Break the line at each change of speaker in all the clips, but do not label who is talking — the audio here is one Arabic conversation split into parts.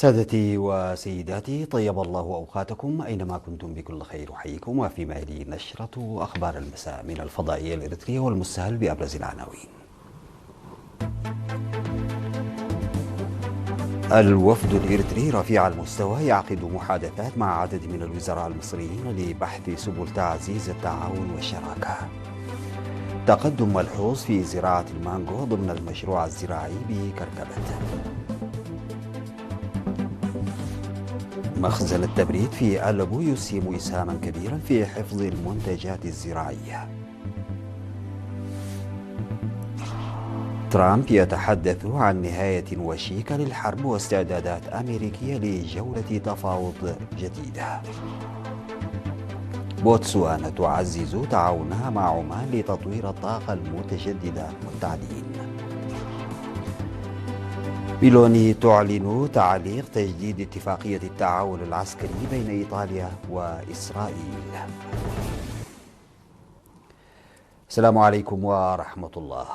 سادتي وسيداتي، طيب الله أوقاتكم أينما كنتم بكل خير. أحييكم وفي مالي نشرة أخبار المساء من الفضائية الإريترية والمستهل بأبرز العناوين. الوفد الإريتري رفيع المستوى يعقد محادثات مع عدد من الوزراء المصريين لبحث سبل تعزيز التعاون والشراكة. تقدم ملحوظ في زراعة المانجو ضمن المشروع الزراعي بكركبة. مخزن التبريد في ألبو يسهم إسهاما كبيرا في حفظ المنتجات الزراعية. ترامب يتحدث عن نهاية وشيكة للحرب واستعدادات أمريكية لجولة تفاوض جديدة. بوتسوانا تعزز تعاونها مع عمان لتطوير الطاقة المتجددة والتعدين. ميلوني تعلن تعليق تجديد اتفاقية التعاون العسكري بين إيطاليا وإسرائيل. السلام عليكم ورحمة الله.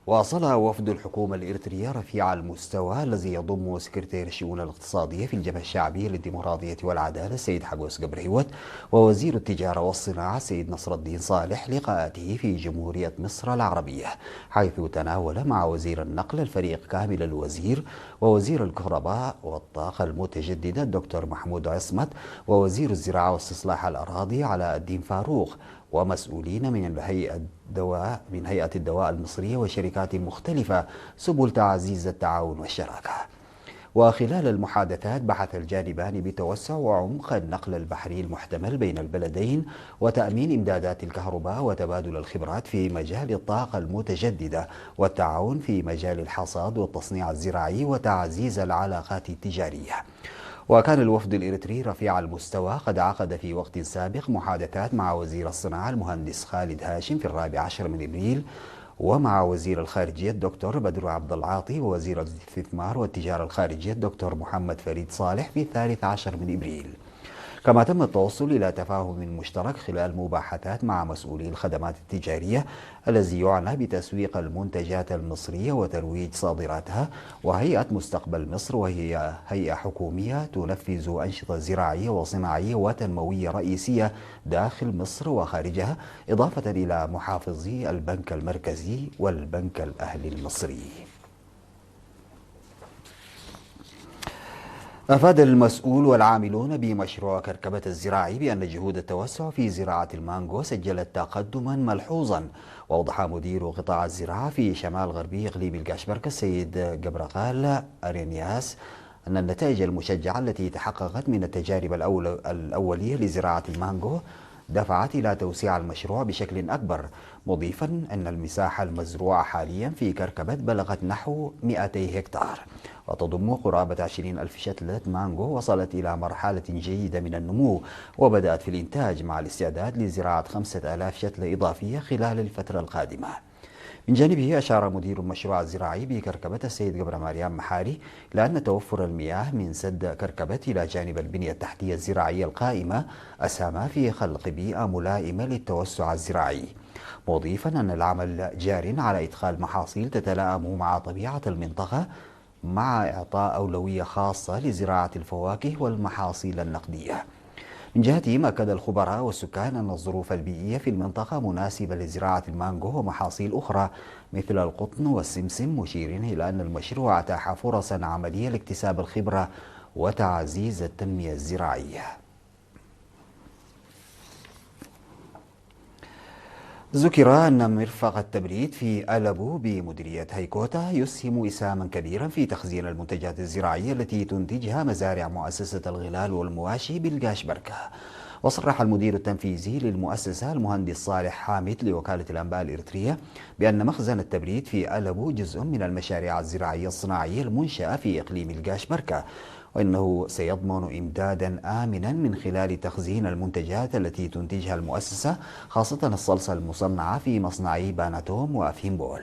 واصل وفد الحكومة الإريترية رفيع المستوى الذي يضم سكرتير الشؤون الاقتصادية في الجبهة الشعبية للديمقراطية والعدالة السيد حقوس قبرهيوت ووزير التجارة والصناعة السيد نصر الدين صالح لقاءاته في جمهورية مصر العربية، حيث تناول مع وزير النقل الفريق كامل الوزير ووزير الكهرباء والطاقة المتجددة الدكتور محمود عصمت ووزير الزراعة واستصلاح الأراضي علاء الدين فاروق ومسؤولين من هيئة الدواء المصرية وشركات مختلفة سبل تعزيز التعاون والشراكة. وخلال المحادثات بحث الجانبان بتوسع وعمق النقل البحري المحتمل بين البلدين وتأمين إمدادات الكهرباء وتبادل الخبرات في مجال الطاقة المتجددة والتعاون في مجال الحصاد والتصنيع الزراعي وتعزيز العلاقات التجارية. وكان الوفد الإريتري رفيع المستوى قد عقد في وقت سابق محادثات مع وزير الصناعة المهندس خالد هاشم في 14 من إبريل، ومع وزير الخارجية الدكتور بدر عبد العاطي ووزير الاستثمار والتجارة الخارجية الدكتور محمد فريد صالح في 13 من إبريل. كما تم التوصل إلى تفاهم مشترك خلال مباحثات مع مسؤولي الخدمات التجارية الذي يعنى بتسويق المنتجات المصرية وترويج صادراتها، وهيئة مستقبل مصر، وهي هيئة حكومية تنفذ أنشطة زراعية وصناعية وتنموية رئيسية داخل مصر وخارجها، إضافة إلى محافظي البنك المركزي والبنك الأهلي المصري. أفاد المسؤول والعاملون بمشروع كركبة الزراعي بأن جهود التوسع في زراعة المانجو سجلت تقدما ملحوظا. وأوضح مدير قطاع الزراعة في شمال غربي إقليم القاشبركة السيد جبرقال أرينياس أن النتائج المشجعة التي تحققت من التجارب الأولية لزراعة المانجو دفعت إلى توسيع المشروع بشكل أكبر، مضيفا أن المساحة المزروعة حاليا في كركبة بلغت نحو 200 هكتار وتضم قرابة 20,000 شتلة مانجو وصلت إلى مرحلة جيدة من النمو وبدأت في الإنتاج، مع الاستعداد لزراعة 5,000 شتلة إضافية خلال الفترة القادمة. من جانبه أشار مدير المشروع الزراعي بكركبة السيد جبر مريم محاري إلى أن توفر المياه من سد كركبة إلى جانب البنية التحتية الزراعية القائمة أسهم في خلق بيئة ملائمة للتوسع الزراعي، مضيفا أن العمل جار على إدخال محاصيل تتلائم مع طبيعة المنطقة، مع إعطاء أولوية خاصة لزراعة الفواكه والمحاصيل النقدية. من جهتهم أكد الخبراء والسكان أن الظروف البيئية في المنطقة مناسبة لزراعة المانجو ومحاصيل أخرى مثل القطن والسمسم، مشيرين إلى أن المشروع أتاح فرصا عملية لاكتساب الخبرة وتعزيز التنمية الزراعية. ذكر أن مرفق التبريد في ألبو بمديرية هيكوتا يسهم إسهاما كبيرا في تخزين المنتجات الزراعية التي تنتجها مزارع مؤسسة الغلال والمواشي بالقاشبركة. وصرح المدير التنفيذي للمؤسسة المهندس صالح حامد لوكالة الأنباء الإريترية بأن مخزن التبريد في ألبو جزء من المشاريع الزراعية الصناعية المنشأة في إقليم القاشبركة، وإنه سيضمن إمدادا آمنا من خلال تخزين المنتجات التي تنتجها المؤسسة، خاصة الصلصة المصنعة في مصنعي باناتوم وأفيمبول.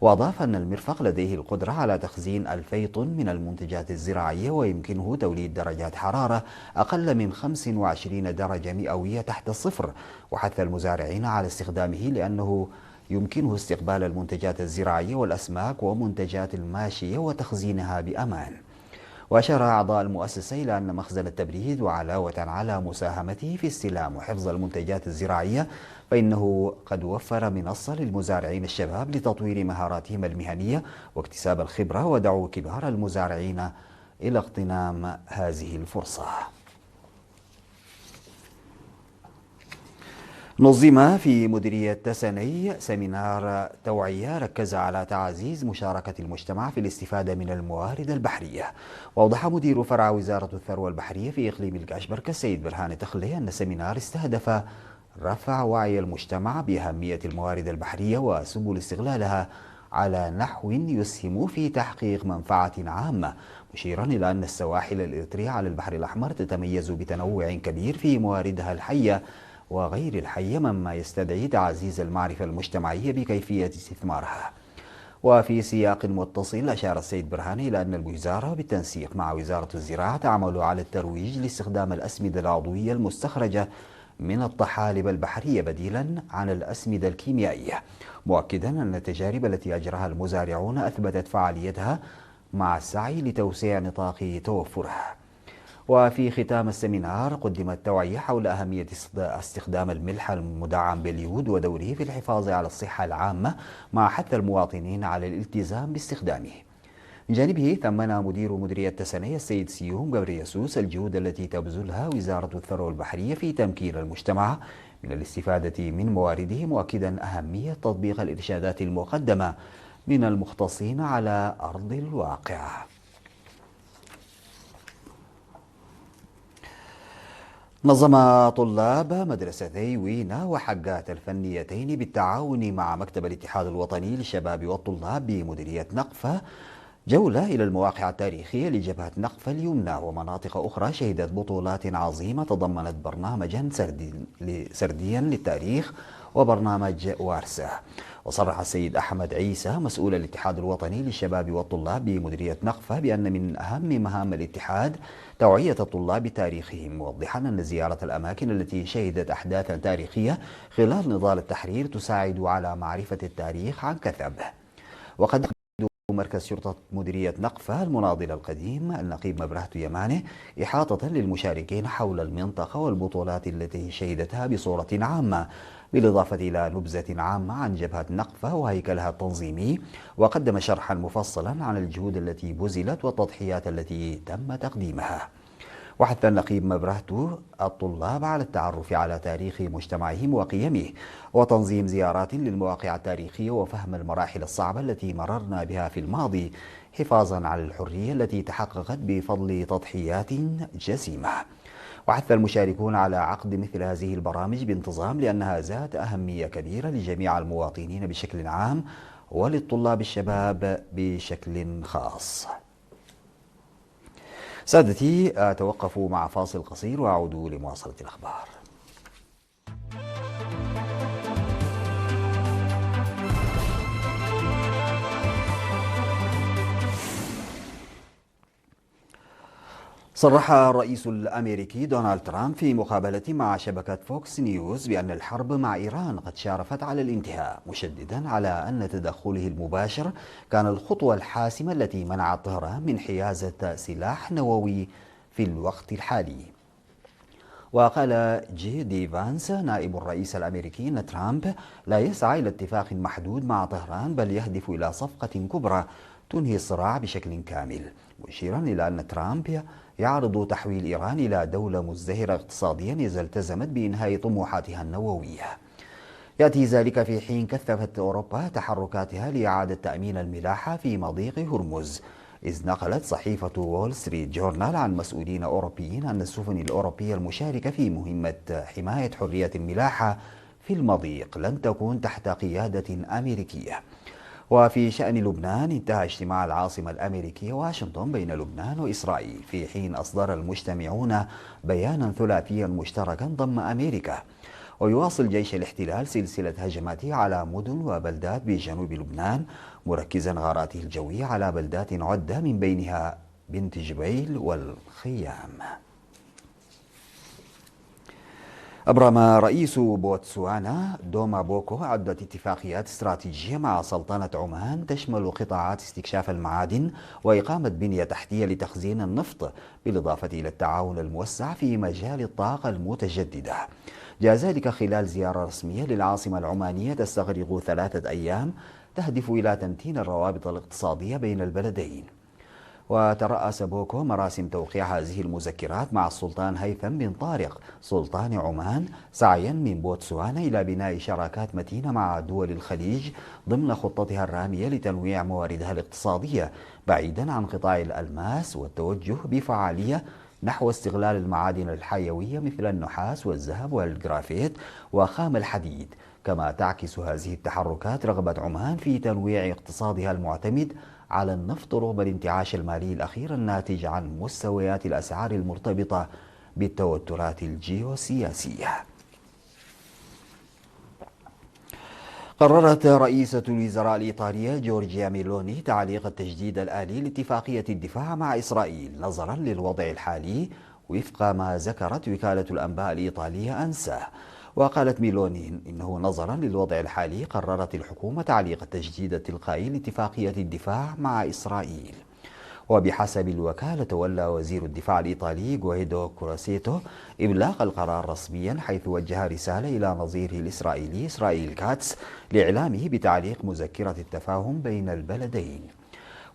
وأضاف أن المرفق لديه القدرة على تخزين 2000 طن من المنتجات الزراعية، ويمكنه توليد درجات حرارة أقل من 25 درجة مئوية تحت الصفر، وحث المزارعين على استخدامه لأنه يمكنه استقبال المنتجات الزراعية والأسماك ومنتجات الماشية وتخزينها بأمان. وأشار أعضاء المؤسسة إلى أن مخزن التبريد وعلاوة على مساهمته في استلام وحفظ المنتجات الزراعية فإنه قد وفر منصة للمزارعين الشباب لتطوير مهاراتهم المهنية واكتساب الخبرة، ودعوا كبار المزارعين إلى اغتنام هذه الفرصة. نظم في مديرية تسني سيمينار توعية ركز على تعزيز مشاركة المجتمع في الاستفادة من الموارد البحرية. وأوضح مدير فرع وزارة الثروة البحرية في إقليم الكاشبركة السيد برهان تخلي أن السيمينار استهدف رفع وعي المجتمع بأهمية الموارد البحرية وسبل استغلالها على نحو يسهم في تحقيق منفعة عامة، مشيرا إلى أن السواحل الإريترية على البحر الأحمر تتميز بتنوع كبير في مواردها الحية وغير الحية، مما يستدعي تعزيز المعرفة المجتمعية بكيفية استثمارها. وفي سياق متصل أشار السيد برهان إلى أن الوزارة بالتنسيق مع وزارة الزراعة تعمل على الترويج لاستخدام الأسمدة العضوية المستخرجة من الطحالب البحرية بديلا عن الأسمدة الكيميائية، مؤكدا أن التجارب التي أجراها المزارعون أثبتت فعاليتها مع السعي لتوسيع نطاق توفرها. وفي ختام السمينار قدمت توعية حول أهمية استخدام الملح المدعم باليود ودوره في الحفاظ على الصحة العامة، مع حث المواطنين على الالتزام باستخدامه. من جانبه ثمن مدير مديرية تسنية السيد سيوم قبر يسوس الجهود التي تبذلها وزارة الثروة البحرية في تمكين المجتمع من الاستفادة من موارده، مؤكدا أهمية تطبيق الإرشادات المقدمة من المختصين على أرض الواقع. نظم طلاب مدرستي وينا وحقات الفنيتين بالتعاون مع مكتب الاتحاد الوطني للشباب والطلاب بمديرية نقفة جولة إلى المواقع التاريخية لجبهة نقفة اليمنى ومناطق أخرى شهدت بطولات عظيمة تضمنت برنامجا سرديا للتاريخ وبرنامج وارسة. وصرح السيد أحمد عيسى مسؤول الاتحاد الوطني للشباب والطلاب بمديرية نقفة بأن من أهم مهام الاتحاد توعية الطلاب بتاريخهم، موضحا أن زيارة الأماكن التي شهدت أحداثا تاريخية خلال نضال التحرير تساعد على معرفة التاريخ عن كثب. وقد مركز شرطة مديرية نقفة المناضل القديم النقيب مبرهت يمانه إحاطة للمشاركين حول المنطقة والبطولات التي شهدتها بصورة عامة، بالإضافة إلى نبذة عامة عن جبهة نقفة وهيكلها التنظيمي، وقدم شرحا مفصلا عن الجهود التي بذلت والتضحيات التي تم تقديمها. وحث النقيب مبرهت الطلاب على التعرف على تاريخ مجتمعهم وقيمه وتنظيم زيارات للمواقع التاريخية وفهم المراحل الصعبة التي مررنا بها في الماضي، حفاظا على الحرية التي تحققت بفضل تضحيات جسيمة. وحث المشاركون على عقد مثل هذه البرامج بانتظام لأنها ذات أهمية كبيرة لجميع المواطنين بشكل عام وللطلاب الشباب بشكل خاص. سادتي أتوقف مع فاصل قصير وأعود لمواصلة الأخبار. صرح الرئيس الأمريكي دونالد ترامب في مقابلة مع شبكة فوكس نيوز بأن الحرب مع إيران قد شارفت على الانتهاء، مشددا على أن تدخله المباشر كان الخطوة الحاسمة التي منعت طهران من حيازة سلاح نووي في الوقت الحالي. وقال جي دي فانس نائب الرئيس الأمريكي أن ترامب لا يسعى إلى اتفاق محدود مع طهران، بل يهدف إلى صفقة كبرى تنهي الصراع بشكل كامل، مشيرا إلى أن ترامب يعرض تحويل إيران إلى دولة مزدهرة اقتصاديا إذا التزمت بإنهاء طموحاتها النووية. يأتي ذلك في حين كثفت أوروبا تحركاتها لإعادة تأمين الملاحة في مضيق هرمز، إذ نقلت صحيفة وول ستريت جورنال عن مسؤولين أوروبيين أن السفن الأوروبية المشاركة في مهمة حماية حرية الملاحة في المضيق لن تكون تحت قيادة أمريكية. وفي شأن لبنان، انتهى اجتماع العاصمة الأمريكية واشنطن بين لبنان وإسرائيل، في حين أصدر المجتمعون بيانا ثلاثيا مشتركا ضم أمريكا. ويواصل جيش الاحتلال سلسلة هجماته على مدن وبلدات بجنوب لبنان، مركزا غاراته الجوية على بلدات عدة من بينها بنت جبيل والخيام. أبرم رئيس بوتسوانا دوما بوكو عدة اتفاقيات استراتيجية مع سلطنة عمان تشمل قطاعات استكشاف المعادن وإقامة بنية تحتية لتخزين النفط، بالإضافة إلى التعاون الموسع في مجال الطاقة المتجددة. جاء ذلك خلال زيارة رسمية للعاصمة العمانية تستغرق 3 أيام تهدف إلى تمتين الروابط الاقتصادية بين البلدين. وترأس بوكو مراسم توقيع هذه المذكرات مع السلطان هيثم بن طارق سلطان عمان، سعيا من بوتسوانا إلى بناء شراكات متينة مع دول الخليج ضمن خطتها الرامية لتنويع مواردها الاقتصادية بعيدا عن قطاع الألماس، والتوجه بفعالية نحو استغلال المعادن الحيوية مثل النحاس والذهب والجرافيت وخام الحديد. كما تعكس هذه التحركات رغبة عمان في تنويع اقتصادها المعتمد على النفط رغم الانتعاش المالي الأخير الناتج عن مستويات الأسعار المرتبطة بالتوترات الجيوسياسية. قررت رئيسة الوزراء الإيطالية جورجيا ميلوني تعليق التجديد الآلي لاتفاقية الدفاع مع إسرائيل نظرا للوضع الحالي، وفق ما ذكرت وكالة الأنباء الإيطالية أنسا. وقالت ميلوني إنه نظرا للوضع الحالي قررت الحكومة تعليق التجديد التلقائي لاتفاقية الدفاع مع إسرائيل. وبحسب الوكالة، تولى وزير الدفاع الإيطالي غويدو كوراسيتو إبلاغ القرار رسميا، حيث وجه رسالة إلى نظيره الإسرائيلي إسرائيل كاتس لإعلامه بتعليق مذكرة التفاهم بين البلدين.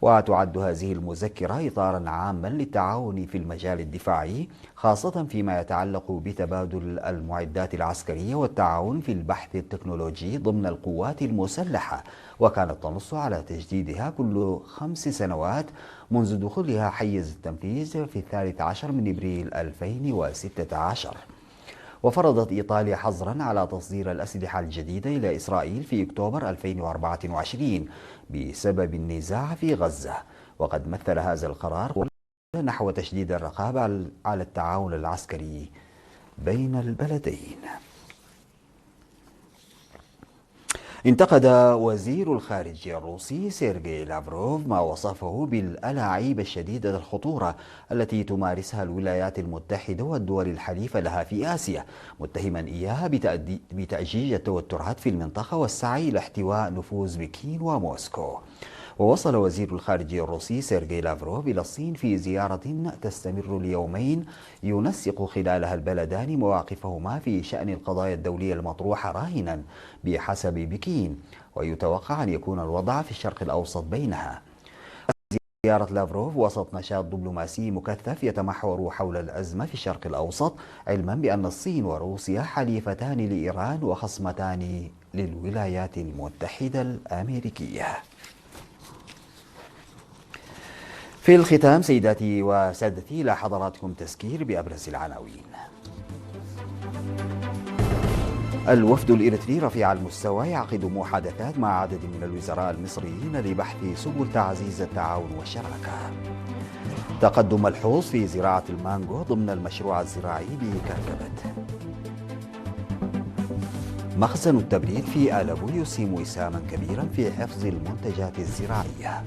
وتعد هذه المذكرة إطارا عاما للتعاون في المجال الدفاعي، خاصة فيما يتعلق بتبادل المعدات العسكرية والتعاون في البحث التكنولوجي ضمن القوات المسلحة، وكانت تنص على تجديدها كل 5 سنوات منذ دخولها حيز التنفيذ في 13 من إبريل 2016. وفرضت إيطاليا حظرا على تصدير الأسلحة الجديدة إلى إسرائيل في أكتوبر 2024 بسبب النزاع في غزة. وقد مثل هذا القرار نحو تشديد الرقابة على التعاون العسكري بين البلدين. انتقد وزير الخارجية الروسي سيرجي لافروف ما وصفه بالألاعيب الشديدة الخطورة التي تمارسها الولايات المتحدة والدول الحليفة لها في آسيا، متهما إياها بتأجيج التوترات في المنطقة والسعي لاحتواء نفوذ بكين وموسكو. ووصل وزير الخارجية الروسي سيرجي لافروف إلى الصين في زيارة تستمر ليومين ينسق خلالها البلدان مواقفهما في شأن القضايا الدولية المطروحة راهنا بحسب بكين، ويتوقع أن يكون الوضع في الشرق الأوسط بينها. زيارة لافروف وسط نشاط دبلوماسي مكثف يتمحور حول الأزمة في الشرق الأوسط، علما بأن الصين وروسيا حليفتان لإيران وخصمتان للولايات المتحدة الأمريكية. في الختام سيداتي وسادتي، إلى حضراتكم تذكير بأبرز العناوين. الوفد الإريتري رفيع المستوى يعقد محادثات مع عدد من الوزراء المصريين لبحث سبل تعزيز التعاون والشراكة. تقدم ملحوظ في زراعة المانجو ضمن المشروع الزراعي بكركبة. مخزن التبريد في آلبو يسهم إسهاما كبيرا في حفظ المنتجات الزراعية.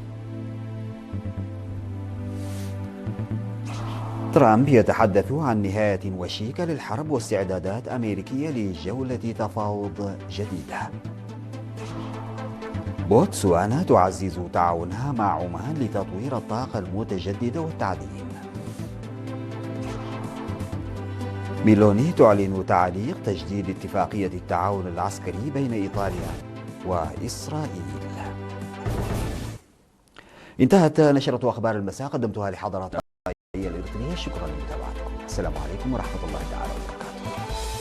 ترامب يتحدث عن نهاية وشيكة للحرب واستعدادات أمريكية لجولة تفاوض جديدة. بوتسوانا تعزز تعاونها مع عمان لتطوير الطاقة المتجددة والتعليم. ميلوني تعلن تعليق تجديد اتفاقية التعاون العسكري بين إيطاليا وإسرائيل. انتهت نشرة أخبار المساء، قدمتها لحضراتكم الإريترية. شكرا لمتابعتكم. السلام عليكم ورحمة الله تعالى وبركاته.